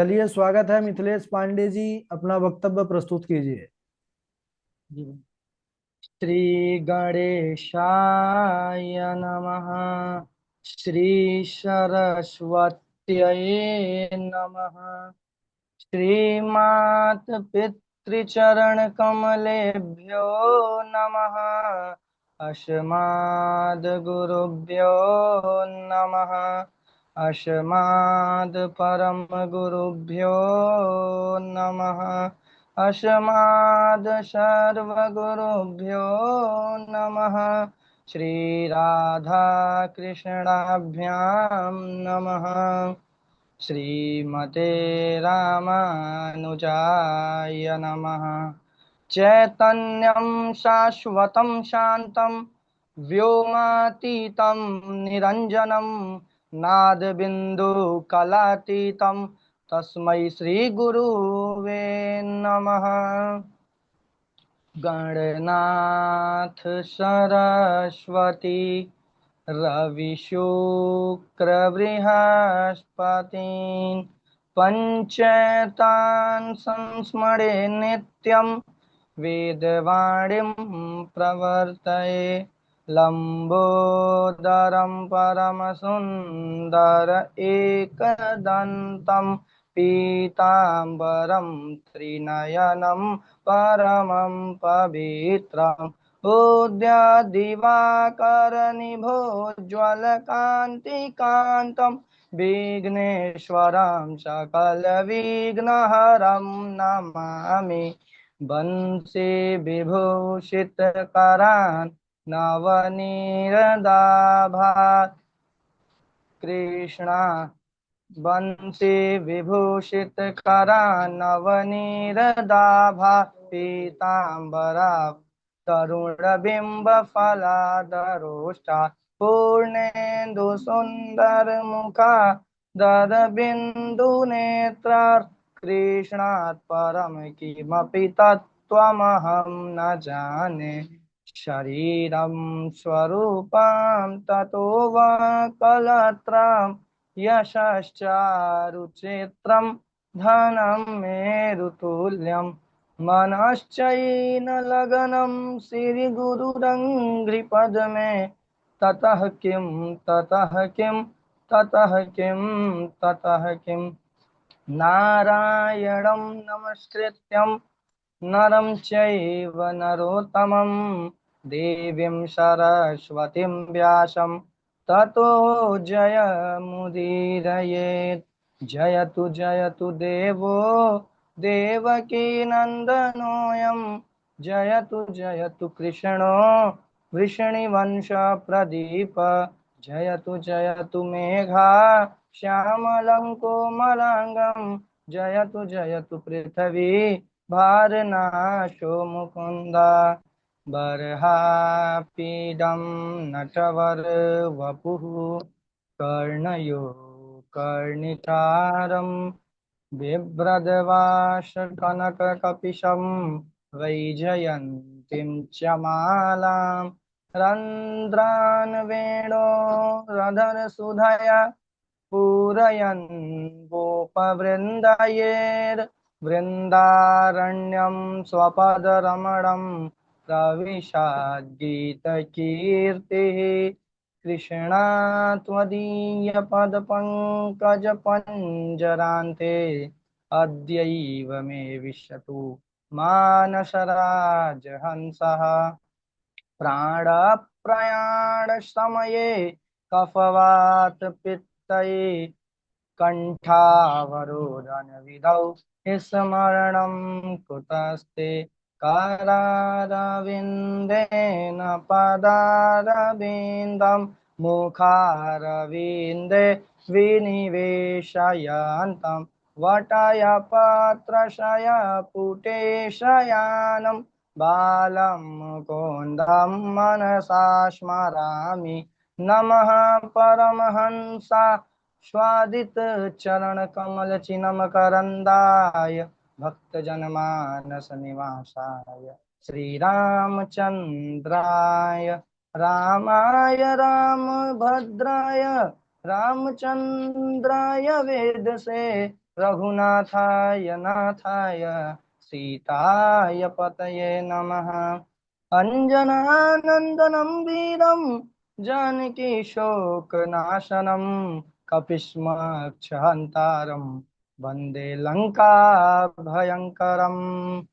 चलिए, स्वागत है मिथिलेश पांडे जी। अपना वक्तव्य प्रस्तुत कीजिए। जी। श्री गणेशाय नमः। श्री सरस्वत्यै नमः। श्रीमात पितृचरण कमलेभ्यो नमः। अस्माद् गुरुभ्यो नमः। अस्माद् परम गुरुभ्यो नमः। अस्माद् सर्वगुरुभ्यो नमः। श्रीराधा कृष्णाभ्यां नमः। श्रीमते रामानुजाय नमः। चैतन्यं शाश्वतं शान्तं व्योमातीतं निरञ्जनं नादबिन्दुकलातीतं तस्मै श्रीगुरुवे नमः। गणनाथ सरस्वती रविशुक्रबृहस्पतीन् पञ्चैतान् संस्मरे नित्यं वेदवाणीं प्रवर्तये। लम्बोदरं परमसुन्दर एकदन्तं पीताम्बरं त्रिनयनं परमं पवित्रम् उद्याद्दिवाकरनिभोज्ज्वलकान्तिकान्तं विघ्नेश्वरं सकलविघ्नहरं नमामि। वंशे विभूषितकरान् नवनीरदाभात् कृष्णा वंशे विभूषितकरानवनीरदाभा पीताम्बरा तरुणबिम्बफलाधरोष्ठा पूर्णेन्दुसुन्दरमुखा दरबिन्दुनेत्रा कृष्णात् परं किमपि तत्त्वमहं न जाने। शरीरं स्वरूपं ततो वा कलत्रम् यशश्चारुचित्रं धनं मेरुतुल्यं मनश्चैनलगनं श्रीगुरुरङ्घ्रिपद्मे। ततः किं ततः किं ततः किं ततः किं नारायणं नमस्कृत्यं नरं चैव नरोत्तमं देवीं सरस्वतीं व्यासं ततो जयमुदीरयेत्। जयतु जयतु देवो देवकीनन्दनोऽयं। जयतु जयतु कृष्णो वृषणिवंशप्रदीप। जयतु जयतु मेघा श्यामलं कोमलाङ्गं। जयतु जयतु पृथिवी भारनाशो मुकुन्द। बर्हापीडं नटवरवपुः कर्णयो कर्णिकारं बिभ्रद्वासकनककपिशं वैजयन्तीं च मालां रन्ध्रान् वेणोरधरसुधया पूरयन् गोपवृन्दयेर्वृन्दारण्यं स्वपदरमणं प्रविशाद्गीतकीर्तिः। कृष्णा त्वदीयपदपङ्कजपञ्जरान्ते अद्यैव मे विशतु मानसराजहंसः। प्राणप्रयाणसमये कफवातपित्तये कण्ठावरोधनविधौ स्मरणं कुतस्ते। करारविन्देन पदारविन्दं मुखारविन्दे विनिवेशयन्तं वटयपत्रशयपुटे शयानं बालं मुकुन्दं मनसा स्मरामि। नमः परमहंसा स्वादित चरण कमल चिन्मकरंदाय भक्तजनमानस निवासाय श्रीरामचंद्राय रामाय रामभद्राय रामचंद्राय वेदसे रघुनाथाय नाथाय सीताय पतये नमः। अंजनानंदनं वीरं जानकी शोकनाशनं कपिष्मक्षहन्तारं वन्दे लंका भयंकरम्।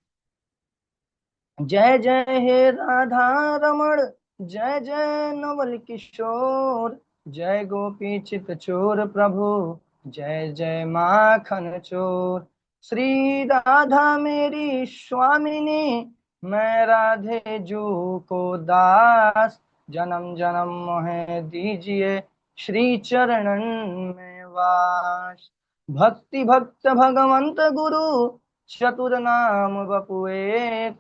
जय जय हे राधा रमण, जय जय नवल किशोर, जय गोपी चित चोर प्रभु, जय जय माखन चोर। श्री राधा मेरी स्वामिनी, मैं राधे जू को दास, जन्म जन्म मोहे दीजिए श्री चरणन में वास। भक्ति भक्त भगवंत गुरु, चतुर नाम बपु एक,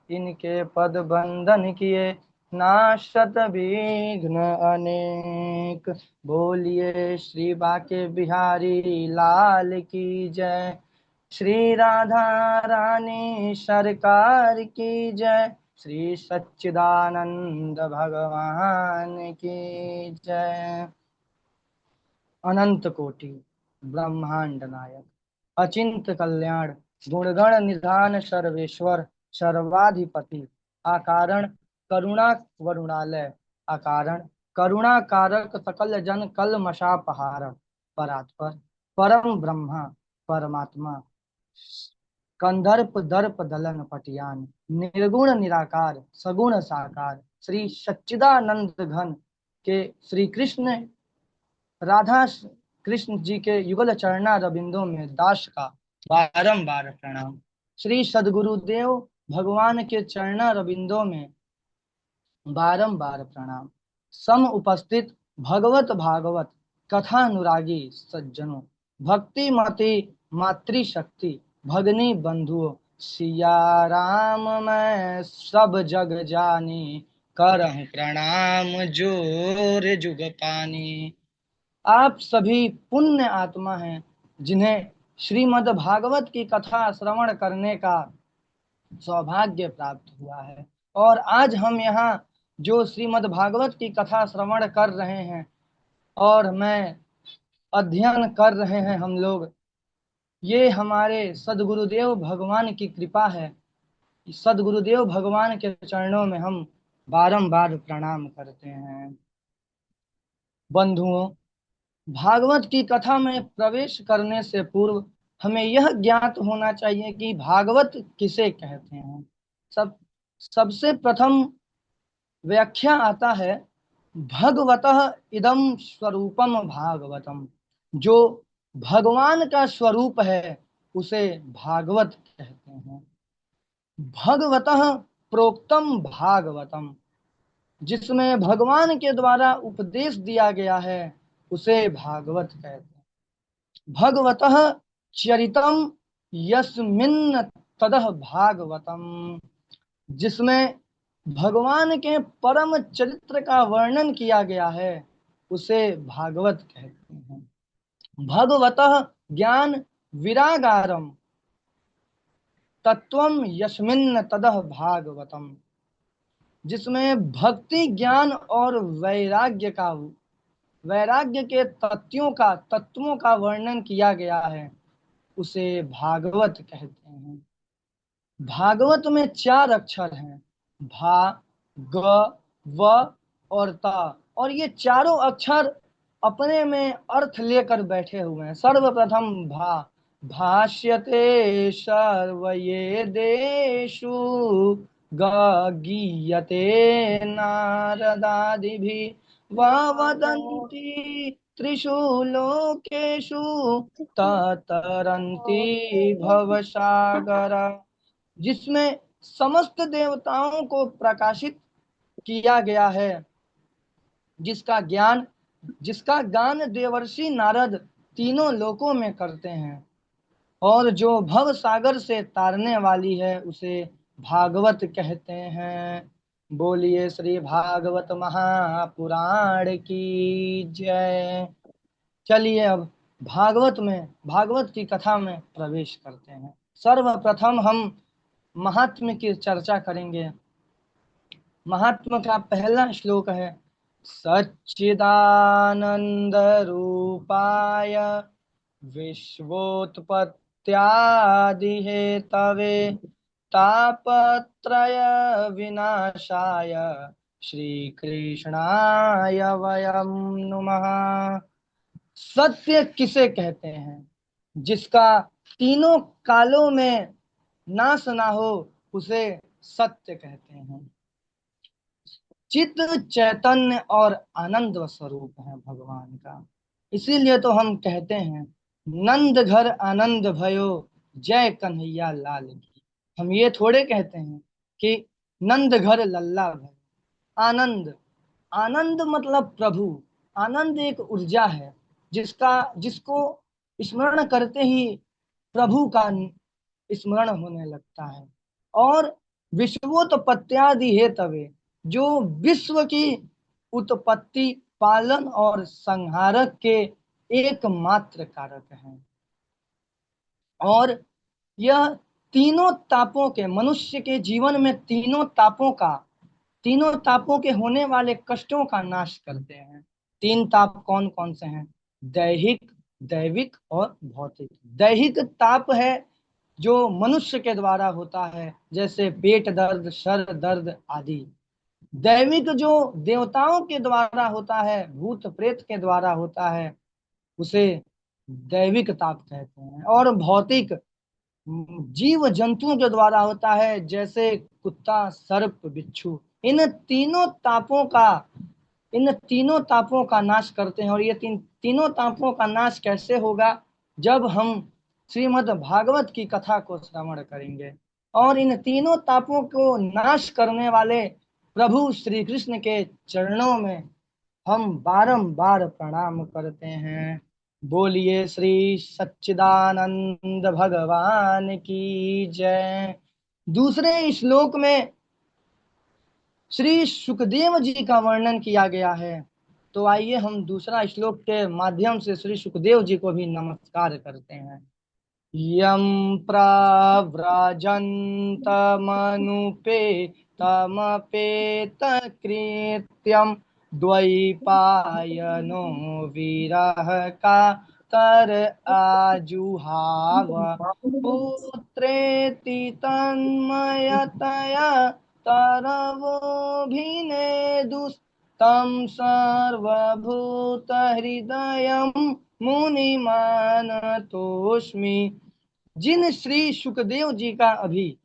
इनके पद बंधन किए नाशत विघ्न अनेक। बोलिए श्री बाके बिहारी लाल की जय, श्री राधा रानी सरकार की जय, श्री सच्चिदानंद भगवान की जय। अनंत कोटि ब्रह्मांड नायक, अचिंत कल्याण गुणगण निधान सर्वेश्वर, सर्वाधिपति आकारण करुणा वरुणालय, अकारण करुणा कारक सकल जन कलमशापहार, परात्पर परम ब्रह्मा परमात्मा, कंदर्प दर्प दलन पटियान, निर्गुण निराकार सगुण साकार, श्री सच्चिदानंद घन के श्री कृष्ण राधा कृष्ण जी के युगल चरणा रविंदों में दास का बारंबार प्रणाम। श्री सदगुरुदेव भगवान के चरणा रविंदों में बारंबार प्रणाम। सम उपस्थित भगवत भागवत कथानुरागी सज्जनों, भक्ति मति मातृशक्ति भगनी बंधुओं, सिया राम मैं सब जग जानी, करहूं प्रणाम जोर जुग पानी। आप सभी पुण्य आत्मा हैं जिन्हें श्रीमद् भागवत की कथा श्रवण करने का सौभाग्य प्राप्त हुआ है। और आज हम यहाँ जो श्रीमद् भागवत की कथा श्रवण कर रहे हैं और मैं अध्ययन कर रहे हैं हम लोग, ये हमारे सदगुरुदेव भगवान की कृपा है। सदगुरुदेव भगवान के चरणों में हम बारंबार प्रणाम करते हैं। बंधुओं, भागवत की कथा में प्रवेश करने से पूर्व हमें यह ज्ञात होना चाहिए कि भागवत किसे कहते हैं। सबसे प्रथम व्याख्या आता है, भगवतः इदम स्वरूपम भागवतम, जो भगवान का स्वरूप है उसे भागवत कहते हैं। भगवतः प्रोक्तम भागवतम, जिसमें भगवान के द्वारा उपदेश दिया गया है उसे भागवत कहते हैं। भगवतः चरितम यस्मिन् तदः भागवतम, जिसमें भगवान के परम चरित्र का वर्णन किया गया है उसे भागवत कहते हैं। भगवतः ज्ञान विरागारम तत्वम यस्मिन् तदः भागवतम, जिसमें भक्ति ज्ञान और वैराग्य के तत्वों का वर्णन किया गया है उसे भागवत कहते हैं। भागवत में 4 अक्षर हैं, भा, ग, व और ता, और ये चारों अक्षर अपने में अर्थ लेकर बैठे हुए हैं। सर्वप्रथम भा, भाष्यते सर्वये देशु, ग गीयते नारदादिभिः, वदन्ति त्रिषु लोकेषु ततरन्ति भवसागर, जिसमें समस्त देवताओं को प्रकाशित किया गया है, जिसका गान देवर्षि नारद तीनों लोकों में करते हैं, और जो भव सागर से तारने वाली है उसे भागवत कहते हैं। बोलिए श्री भागवत महापुराण की जय। चलिए अब भागवत की कथा में प्रवेश करते हैं। सर्वप्रथम हम महात्म्य की चर्चा करेंगे। महात्म्य का पहला श्लोक है, सच्चिदानंद रूपाय विश्वोत्पत्त्यादि हेतवे तापत्रय विनाशाय श्रीकृष्णाय वयं नुमः। सत्य किसे कहते हैं? जिसका तीनों कालों में नाश ना हो उसे सत्य कहते हैं। चित चैतन्य और आनंद स्वरूप है भगवान का। इसीलिए तो हम कहते हैं नंद घर आनंद भयो, जय कन्हैया लाल की। हम ये थोड़े कहते हैं कि नंद घर लल्ला भयो। आनंद, आनंद मतलब प्रभु। आनंद एक ऊर्जा है जिसको स्मरण करते ही प्रभु का स्मरण होने लगता है। और विश्वोत्पत्त्यादि हेतवे, जो विश्व की उत्पत्ति, पालन और संहारक के एकमात्र कारक हैं। और यह तीनों तापों के, मनुष्य के जीवन में तीनों तापों के होने वाले कष्टों का नाश करते हैं। तीन ताप कौन कौन से हैं? दैहिक, दैविक और भौतिक। दैहिक ताप है जो मनुष्य के द्वारा होता है, जैसे पेट दर्द, सर दर्द आदि। दैविक जो देवताओं के द्वारा होता है, भूत प्रेत के द्वारा होता है, उसे दैविक ताप कहते हैं। और भौतिक जीव जंतुओं के द्वारा होता है, जैसे कुत्ता, सर्प, बिच्छू। इन तीनों तापों का नाश करते हैं। और ये तीनों तापों का नाश कैसे होगा? जब हम श्रीमद् भागवत की कथा को श्रवण करेंगे। और इन तीनों तापों को नाश करने वाले प्रभु श्री कृष्ण के चरणों में हम बारंबार प्रणाम करते हैं। बोलिए श्री सच्चिदानंद भगवान की जय। दूसरे श्लोक में श्री सुखदेव जी का वर्णन किया गया है। तो आइए हम दूसरा श्लोक के माध्यम से श्री सुखदेव जी को भी नमस्कार करते हैं। यम प्रव्रजन्तमनुपेतमपेत कृत्यम द्वैपायनो विरह का तर आजुहाव पुत्रेति तन्मयतया तरवोभिनेदुस्तं सर्वभूतहृदयं मुनिमानतोऽस्मि। जिन श्री सुखदेव जी का अभी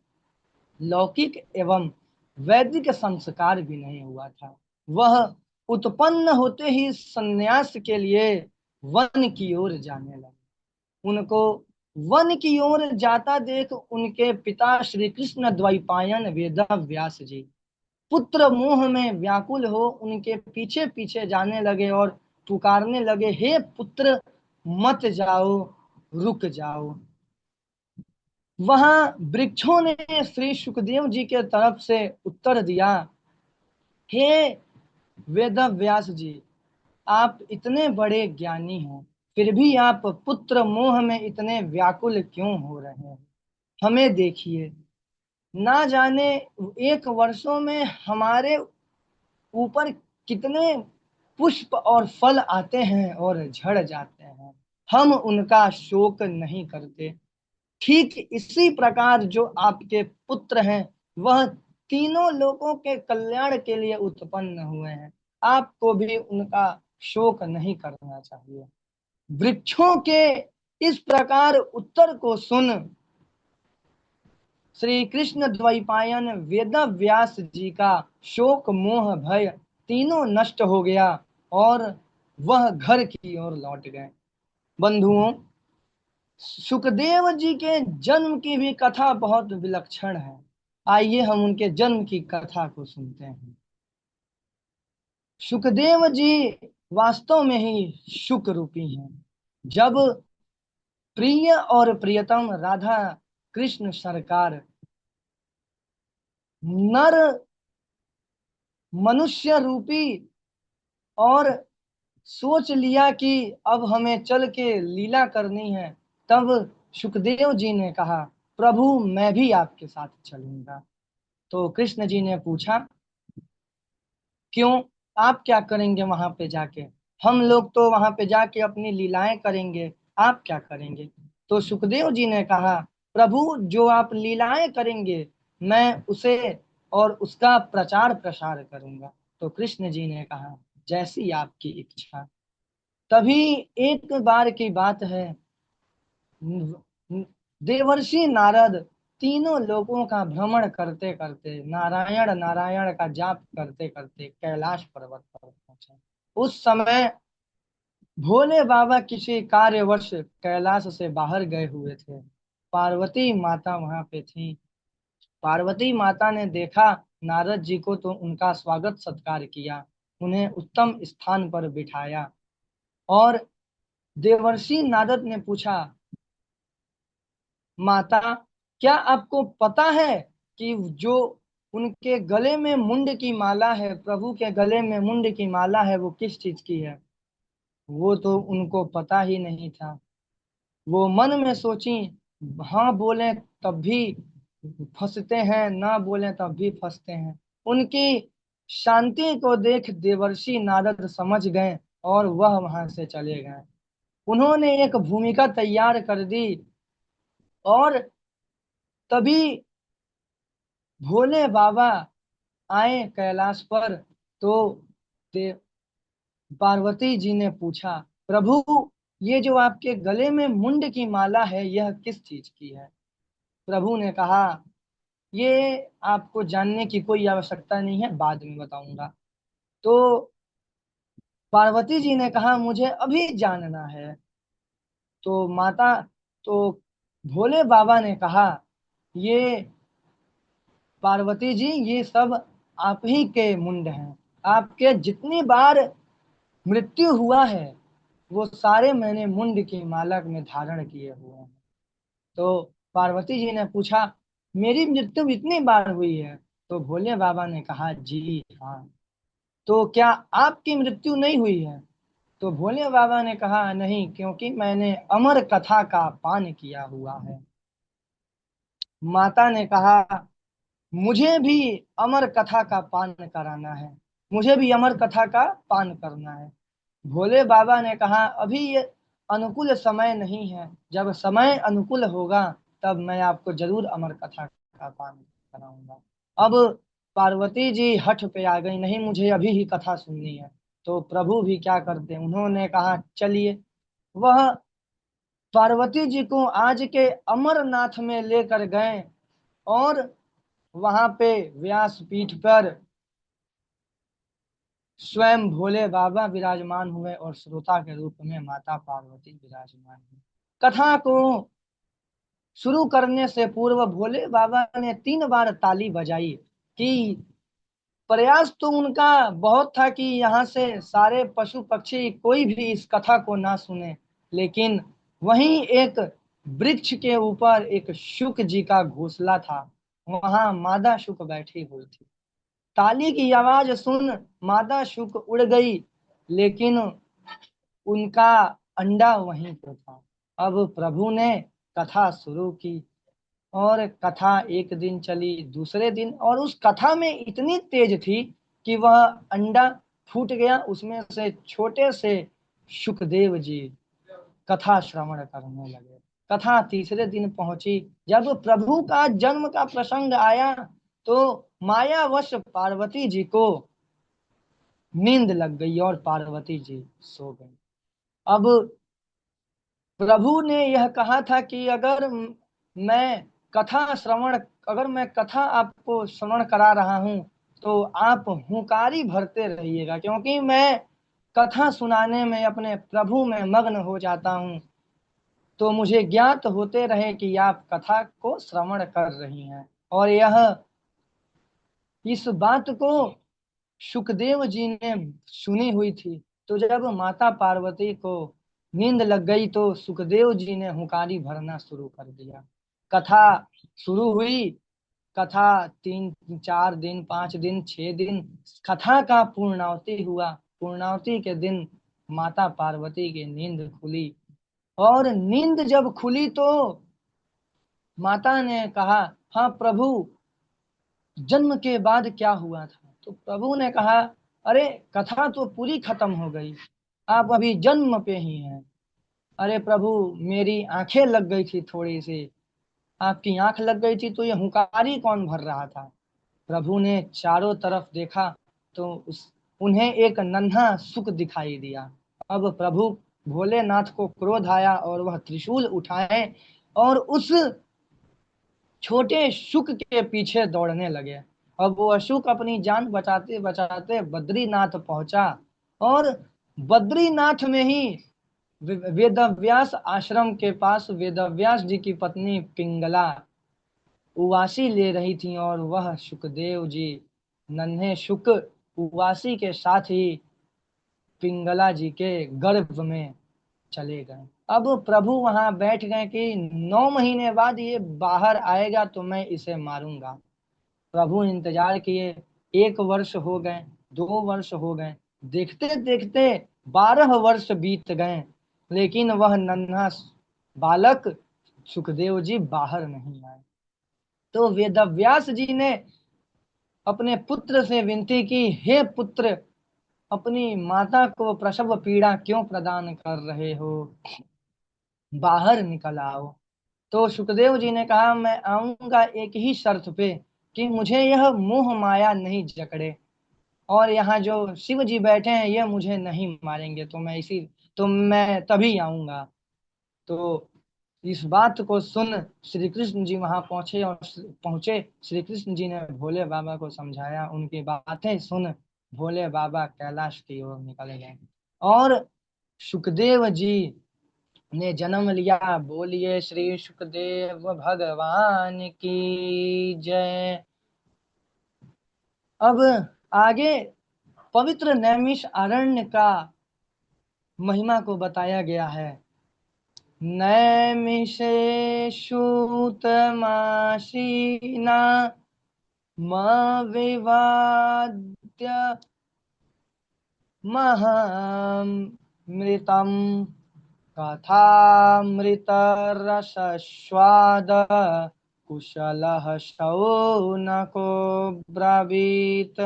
लौकिक एवं वैदिक संस्कार भी नहीं हुआ था, वह उत्पन्न होते ही संन्यास के लिए वन की ओर जाने लगे। उनको वन की ओर जाता देख उनके पिता श्री कृष्ण द्वैपायन वेदव्यास जी पुत्र मोह में व्याकुल हो उनके पीछे पीछे जाने लगे और पुकारने लगे, हे पुत्र मत जाओ, रुक जाओ। वहां वृक्षों ने श्री सुखदेव जी के तरफ से उत्तर दिया, हे वेदव्यास जी, आप इतने बड़े ज्ञानी हैं, फिर भी आप पुत्र मोह में इतने व्याकुल क्यों हो रहे हैं? हमें देखिए, ना जाने 1 वर्षों में हमारे ऊपर कितने पुष्प और फल आते हैं और झड़ जाते हैं, हम उनका शोक नहीं करते। ठीक इसी प्रकार जो आपके पुत्र हैं, वह तीनों लोगों के कल्याण के लिए उत्पन्न हुए हैं, आपको भी उनका शोक नहीं करना चाहिए। वृक्षों के इस प्रकार उत्तर को सुन श्री कृष्ण द्वैपायन वेदव्यास जी का शोक मोह भय तीनों नष्ट हो गया और वह घर की ओर लौट गए। बंधुओं, सुखदेव जी के जन्म की भी कथा बहुत विलक्षण है। आइए हम उनके जन्म की कथा को सुनते हैं। सुखदेव जी वास्तव में ही शुक रूपी हैं। जब प्रिय और प्रियतम राधा कृष्ण सरकार नर मनुष्य रूपी और सोच लिया कि अब हमें चल के लीला करनी है, तब सुखदेव जी ने कहा, प्रभु मैं भी आपके साथ चलूंगा। तो कृष्ण जी ने पूछा, क्यों, आप क्या करेंगे वहां पे जाके? हम लोग तो वहां पे जाके अपनी लीलाएं करेंगे, आप क्या करेंगे? तो सुखदेव जी ने कहा, प्रभु जो आप लीलाएं करेंगे मैं उसे और उसका प्रचार प्रसार करूंगा। तो कृष्ण जी ने कहा, जैसी आपकी इच्छा। तभी एक बार की बात है, देवर्षि नारद तीनों लोगों का भ्रमण करते करते, नारायण नारायण का जाप करते करते कैलाश पर्वत पर पहुंचे। उस समय भोले बाबा किसी कार्यवश कैलाश से बाहर गए हुए थे। पार्वती माता वहां पे थी। पार्वती माता ने देखा नारद जी को तो उनका स्वागत सत्कार किया, उन्हें उत्तम स्थान पर बिठाया। और देवर्षि नारद ने पूछा, माता क्या आपको पता है कि जो उनके गले में मुंड की माला है, प्रभु के गले में मुंड की माला है, वो किस चीज की है? वो तो उनको पता ही नहीं था। वो मन में सोची, हाँ बोले तब भी फंसते हैं, ना बोले तब भी फंसते हैं। उनकी शांति को देख देवर्षि नारद समझ गए और वह वहां से चले गए। उन्होंने एक भूमिका तैयार कर दी और तभी भोले बाबा आए कैलाश पर। तो दे- पार्वती जी ने पूछा, प्रभु ये जो आपके गले में मुंड की माला है यह किस चीज की है? प्रभु ने कहा, ये आपको जानने की कोई आवश्यकता नहीं है, बाद में बताऊंगा। तो पार्वती जी ने कहा, मुझे अभी जानना है। तो माता तो भोले बाबा ने कहा, ये पार्वती जी ये सब आप ही के मुंड हैं। आपके जितनी बार मृत्यु हुआ है वो सारे मैंने मुंड की माला में धारण किए हुए हैं। तो पार्वती जी ने पूछा, मेरी मृत्यु इतनी बार हुई है? तो भोले बाबा ने कहा, जी हाँ। तो क्या आपकी मृत्यु नहीं हुई है? तो भोले बाबा ने कहा, नहीं, क्योंकि मैंने अमर कथा का पान किया हुआ है। माता ने कहा, मुझे भी अमर कथा का पान कराना है, मुझे भी अमर कथा का पान करना है। भोले बाबा ने कहा, अभी ये अनुकूल समय नहीं है, जब समय अनुकूल होगा तब मैं आपको जरूर अमर कथा का पान कराऊंगा। अब पार्वती जी हठ पे आ गई, नहीं मुझे अभी ही कथा सुननी है। तो प्रभु भी क्या करते, उन्होंने कहा, चलिए। वह पार्वती जी को आज के अमरनाथ में लेकर गए और वहां पे व्यास पीठ पर स्वयं भोले बाबा विराजमान हुए और श्रोता के रूप में माता पार्वती विराजमान हुई। कथा को शुरू करने से पूर्व भोले बाबा ने 3 बार ताली बजाई कि प्रयास तो उनका बहुत था कि यहाँ से सारे पशु पक्षी कोई भी इस कथा को ना सुने, लेकिन वहीं एक वृक्ष के ऊपर एक शुक जी का घोंसला था, वहां मादा शुक बैठी हुई थी। ताली की आवाज सुन मादा शुक उड़ गई, लेकिन उनका अंडा वहीं पे था। अब प्रभु ने कथा शुरू की और कथा एक दिन चली, दूसरे दिन, और उस कथा में इतनी तेज थी कि वह अंडा फूट गया, उसमें से छोटे से सुखदेव जी कथा श्रवण करने लगे। कथा तीसरे दिन पहुंची। जब प्रभु का जन्म का प्रसंग आया तो मायावश पार्वती जी को नींद लग गई और पार्वती जी सो गई। अब प्रभु ने यह कहा था कि मैं अगर मैं कथा आपको श्रवण करा रहा हूं तो आप हुंकारी भरते रहिएगा, क्योंकि मैं कथा सुनाने में अपने प्रभु में मग्न हो जाता हूं, तो मुझे ज्ञात होते रहे कि आप कथा को श्रवण कर रही हैं। और इस बात को सुखदेव जी ने सुनी हुई थी। तो जब माता पार्वती को नींद लग गई तो सुखदेव जी ने हुंकारी भरना शुरू कर दिया। कथा शुरू हुई। कथा 3 4 दिन, 5 दिन, 6 दिन कथा का पूर्णावति हुआ। पूर्णावति के दिन माता पार्वती की नींद खुली और नींद जब खुली तो माता ने कहा, हाँ प्रभु, जन्म के बाद क्या हुआ था? तो प्रभु ने कहा, अरे कथा तो पूरी खत्म हो गई, आप अभी जन्म पे ही हैं। अरे प्रभु, मेरी आंखें लग गई थी थोड़ी सी। आपकी आंख लग गई थी तो ये हुंकारी कौन भर रहा था? प्रभु ने चारों तरफ देखा तो उन्हें एक नन्हा सुक दिखाई दिया। अब प्रभु भोलेनाथ को क्रोध आया और वह त्रिशूल उठाए और उस छोटे शुक के पीछे दौड़ने लगे। अब वो शुक अपनी जान बचाते बचाते बद्रीनाथ पहुंचा और बद्रीनाथ में ही वेदव्यास आश्रम के पास वेदव्यास जी की पत्नी पिंगला उवासी ले रही थी और वह सुखदेव जी नन्हे शुक उवासी के साथ ही पिंगला जी के गर्भ में चले गए। अब प्रभु वहां बैठ गए कि 9 महीने बाद ये बाहर आएगा तो मैं इसे मारूंगा। प्रभु इंतजार किए। 1 वर्ष हो गए, 2 वर्ष हो गए, देखते देखते 12 वर्ष बीत गए, लेकिन वह नन्हा बालक सुखदेव जी बाहर नहीं आए। तो वेदव्यास जी ने अपने पुत्र से विनती की, हे पुत्र, अपनी माता को प्रसव पीड़ा क्यों प्रदान कर रहे हो, बाहर निकल आओ। तो सुखदेव जी ने कहा, मैं आऊंगा एक ही शर्त पे, कि मुझे यह मोह माया नहीं जकड़े और यहाँ जो शिव जी बैठे हैं ये मुझे नहीं मारेंगे, तो मैं तभी आऊंगा। तो इस बात को सुन श्री कृष्ण जी वहां पहुंचे। श्री कृष्ण जी ने भोले बाबा को समझाया, उनकी बातें सुन भोले बाबा कैलाश की ओर निकले गए और सुखदेव जी ने जन्म लिया। बोलिए श्री सुखदेव भगवान की जय। अब आगे पवित्र नैमिष अरण्य का महिमा को बताया गया है। नैमिषेषूतमासीना विवाद्य महामृतम कथामृतरसस्वाद कुशलः शौनको ब्रवीत।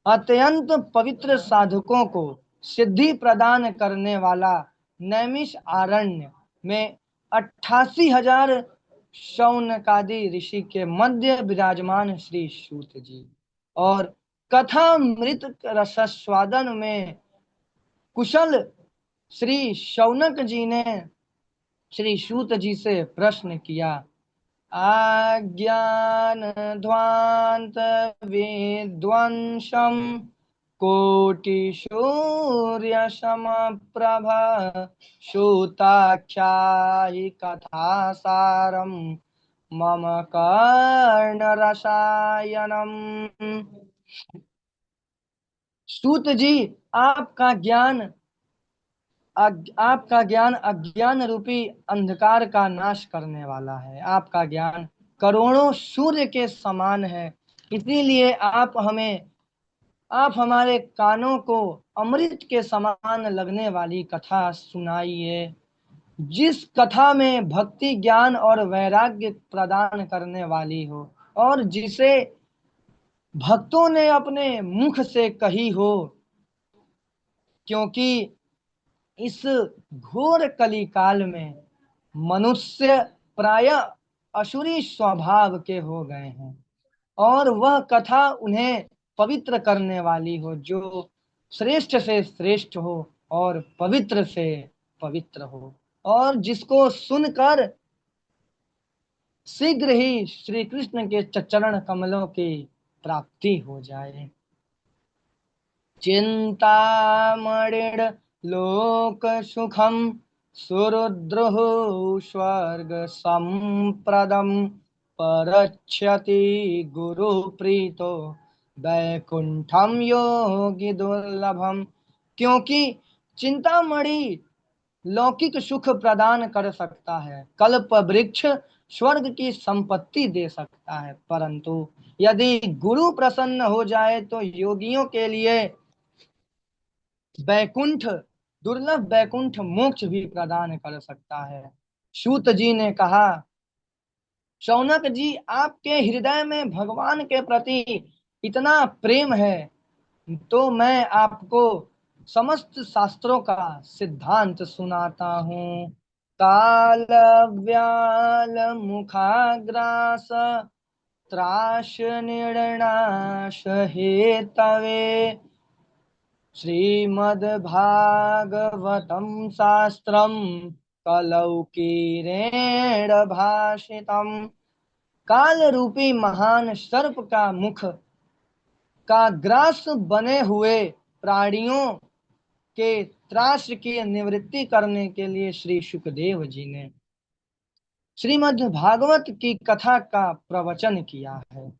अत्यंत पवित्र साधकों को सिद्धि प्रदान करने वाला नैमिष अरण्य में 88,000 शौनकादि ऋषि के मध्य विराजमान श्री सूत जी और कथामृत रसस्वादन में कुशल श्री शौनक जी ने श्री सूत जी से प्रश्न किया। आज्ञान ध्वांत विध्वंसम कोटि सूर्य समप्रभ सूताख्यायि कथा सारम मम कर्ण रसायनम। सूत जी, आपका ज्ञान आपका ज्ञान अज्ञान रूपी अंधकार का नाश करने वाला है। आपका ज्ञान करोड़ों सूर्य के समान है। इसीलिए आप हमारे कानों को अमृत के समान लगने वाली कथा सुनाइए, जिस कथा में भक्ति ज्ञान और वैराग्य प्रदान करने वाली हो और जिसे भक्तों ने अपने मुख से कही हो, क्योंकि इस घोर कली काल में मनुष्य प्राय असुरी स्वभाव के हो गए हैं और वह कथा उन्हें पवित्र करने वाली हो, जो श्रेष्ठ से श्रेष्ठ हो और पवित्र से पवित्र हो और जिसको सुनकर शीघ्र ही श्री कृष्ण के चरण कमलों की प्राप्ति हो जाए। चिंतामणिर् लोक सुखम सुरुद्रुः स्वर्ग संप्रदम परच्छति गुरु प्रीतो वैकुंठम योगी दुर्लभम। क्योंकि चिंतामणि लौकिक सुख प्रदान कर सकता है, कल्प वृक्ष स्वर्ग की संपत्ति दे सकता है, परंतु यदि गुरु प्रसन्न हो जाए तो योगियों के लिए बैकुंठ, दुर्लभ बैकुंठ मोक्ष भी प्रदान कर सकता है। सूत जी ने कहा, शौनक जी, आपके हृदय में भगवान के प्रति इतना प्रेम है तो मैं आपको समस्त शास्त्रों का सिद्धांत सुनाता हूँ। काल व्याल मुखाग्रास त्राश निर्णाश हेतवे श्रीमद्भागवतं शास्त्रम कलौ कीरेण भाषितम। काल रूपी महान सर्प का मुख का ग्रास बने हुए प्राणियों के त्रास की निवृत्ति करने के लिए श्री सुखदेव जी ने श्रीमद् भागवत की कथा का प्रवचन किया है।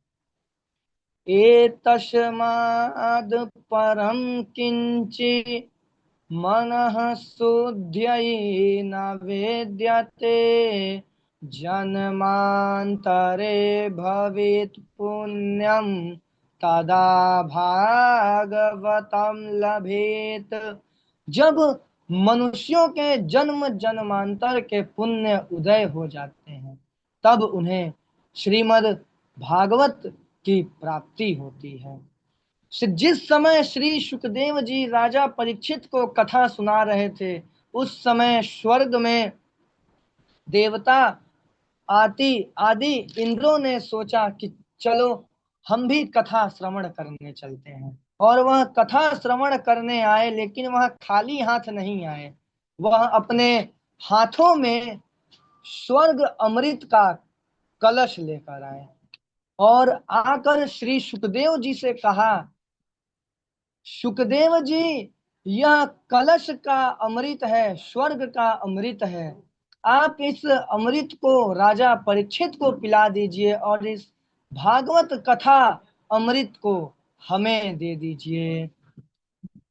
एतस्माद् परम किंचि मनः शुद्ध्यै न वेद्यते जन्मांतरे भवेत् पुण्यं तदा भागवतं लभेत। जब मनुष्यों के जन्म जन्मांतर के पुण्य उदय हो जाते हैं तब उन्हें श्रीमद् भागवत की प्राप्ति होती है। जिस समय श्री सुखदेव जी राजा परीक्षित को कथा सुना रहे थे उस समय स्वर्ग में देवता आदि इंद्रों ने सोचा कि चलो हम भी कथा श्रवण करने चलते हैं। और वह कथा श्रवण करने आए, लेकिन वह खाली हाथ नहीं आए। वह अपने हाथों में स्वर्ग अमृत का कलश लेकर आए और आकर श्री सुखदेव जी से कहा, सुखदेव जी, यह कलश का अमृत है, स्वर्ग का अमृत है। आप इस अमृत को राजा परीक्षित को पिला दीजिए और इस भागवत कथा अमृत को हमें दे दीजिए।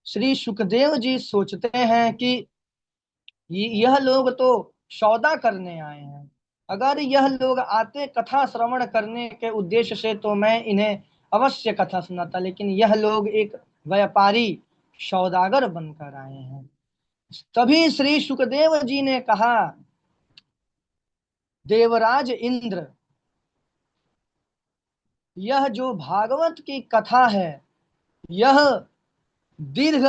श्री सुखदेव जी सोचते हैं कि यह लोग तो सौदा करने आए हैं। अगर यह लोग आते कथा श्रवण करने के उद्देश्य से तो मैं इन्हें अवश्य कथा सुनाता, लेकिन यह लोग एक व्यापारी सौदागर बनकर आए हैं। तभी श्री सुखदेव जी ने कहा, देवराज इंद्र, यह जो भागवत की कथा है यह दीर्घ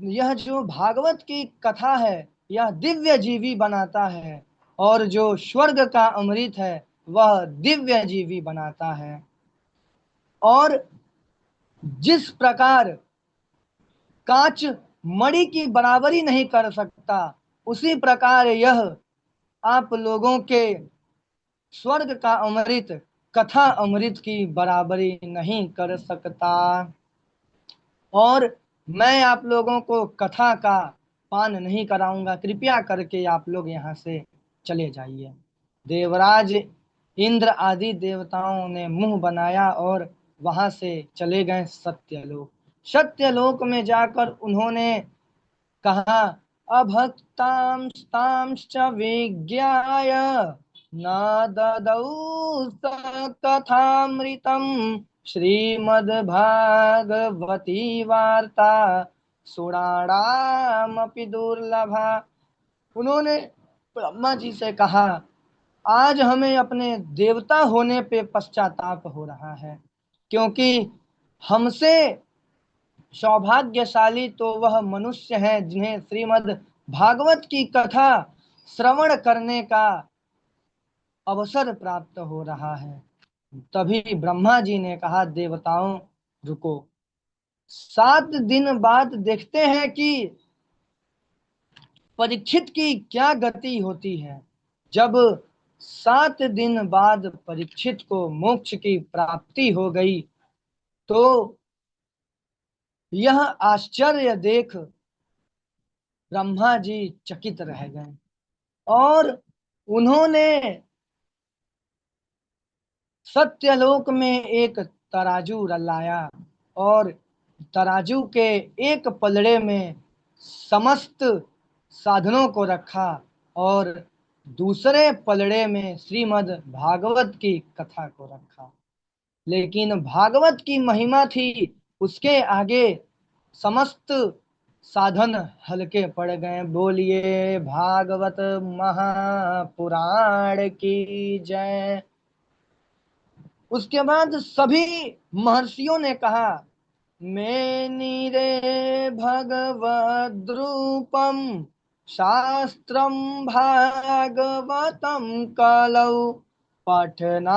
यह जो भागवत की कथा है यह दिव्य जीवी बनाता है और जो स्वर्ग का अमृत है वह दिव्य जीवी बनाता है। और जिस प्रकार कांच मणि की बराबरी नहीं कर सकता उसी प्रकार यह आप लोगों के स्वर्ग का अमृत कथा अमृत की बराबरी नहीं कर सकता। और मैं आप लोगों को कथा का पान नहीं कराऊंगा, कृपया करके आप लोग यहाँ से चले जाइए। देवराज इंद्र आदि देवताओं ने मुंह बनाया और वहां से चले गए सत्यलोक। सत्यलोक में जाकर उन्होंने कहा, अभक्तांस्तांश्च विज्ञाय न ददौ स कथामृतम् श्रीमद्भागवती वार्ता सुराणामपि दुर्लभा। उन्होंने ब्रह्मा जी से कहा, आज हमें अपने देवता होने पे पश्चाताप हो रहा है, क्योंकि हमसे सौभाग्यशाली तो वह मनुष्य है जिन्हें श्रीमद् भागवत की कथा श्रवण करने का अवसर प्राप्त हो रहा है। तभी ब्रह्मा जी ने कहा, देवताओं रुको, 7 दिन बाद देखते हैं कि परीक्षित की क्या गति होती है। जब 7 दिन बाद परीक्षित को मोक्ष की प्राप्ति हो गई तो यह आश्चर्य देख ब्रह्मा जी चकित रह गए और उन्होंने सत्यलोक में एक तराजू लाया और तराजू के एक पलड़े में समस्त साधनों को रखा और दूसरे पलड़े में श्रीमद् भागवत की कथा को रखा। लेकिन भागवत की महिमा थी, उसके आगे समस्त साधन हल्के पड़ गए। बोलिए भागवत महापुराण की जय। उसके बाद सभी महर्षियों ने कहा, मेनिरे भगवद्रूपं शास्त्रं भागवतं कलौ पठना